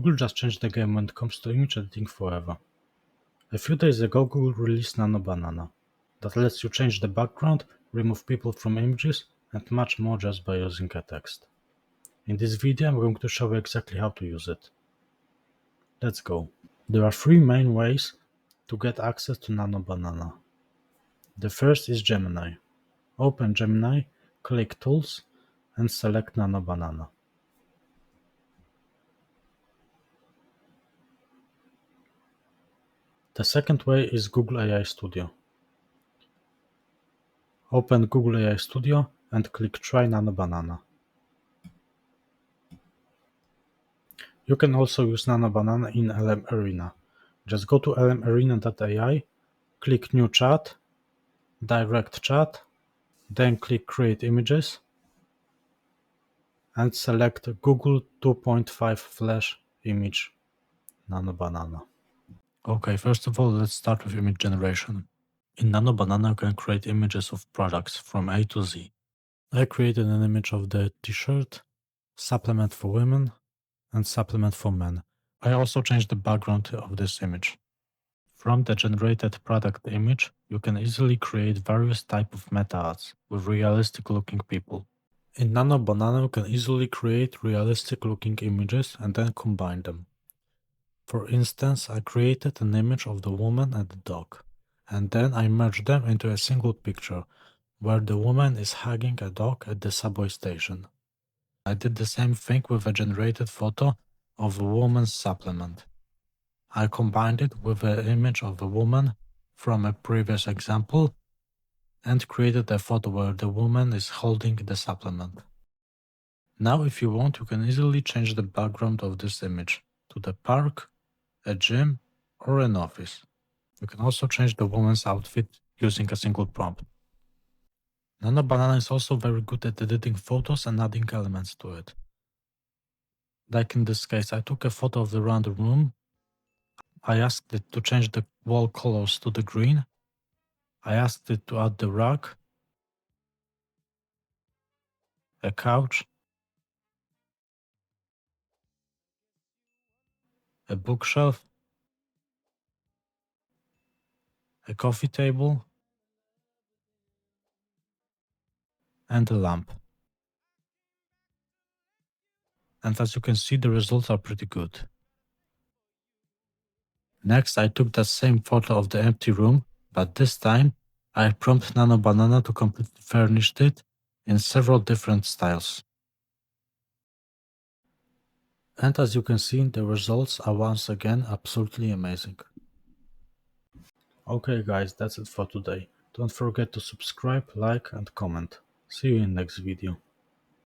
Google just changed the game when it comes to image editing forever. A few days ago, Google released Nano Banana that lets you change the background, remove people from images, and much more just by using a text. In this video, I'm going to show you exactly how to use it. Let's go. There are three main ways to get access to Nano Banana. The first is Gemini. Open Gemini, click Tools, and select Nano Banana. The second way is Google AI Studio. Open Google AI Studio and click Try Nano Banana. You can also use Nano Banana in LM Arena. Just go to lmarena.ai, click New Chat, Direct Chat, then click Create Images, and select Google 2.5 Flash Image Nano Banana. Okay, first of all, let's start with image generation. In Nano Banana, you can create images of products from A to Z. I created an image of the t-shirt, supplement for women, and supplement for men. I also changed the background of this image. From the generated product image, you can easily create various types of meta ads with realistic looking people. In Nano Banana, you can easily create realistic looking images and then combine them. For instance, I created an image of the woman and the dog, and then I merged them into a single picture, where the woman is hugging a dog at the subway station. I did the same thing with a generated photo of a woman's supplement. I combined it with an image of a woman from a previous example and created a photo where the woman is holding the supplement. Now if you want, you can easily change the background of this image to the park, a gym, or an office. You can also change the woman's outfit using a single prompt. Nano Banana is also very good at editing photos and adding elements to it. Like in this case, I took a photo of the random room. I asked it to change the wall colors to the green. I asked it to add the rug, a couch, a bookshelf, a coffee table, and a lamp. And as you can see, the results are pretty good. Next, I took that same photo of the empty room, but this time I prompted Nano Banana to completely furnish it in several different styles. And as you can see, the results are once again absolutely amazing. Okay guys, that's it for today. Don't forget to subscribe, like and comment. See you in next video.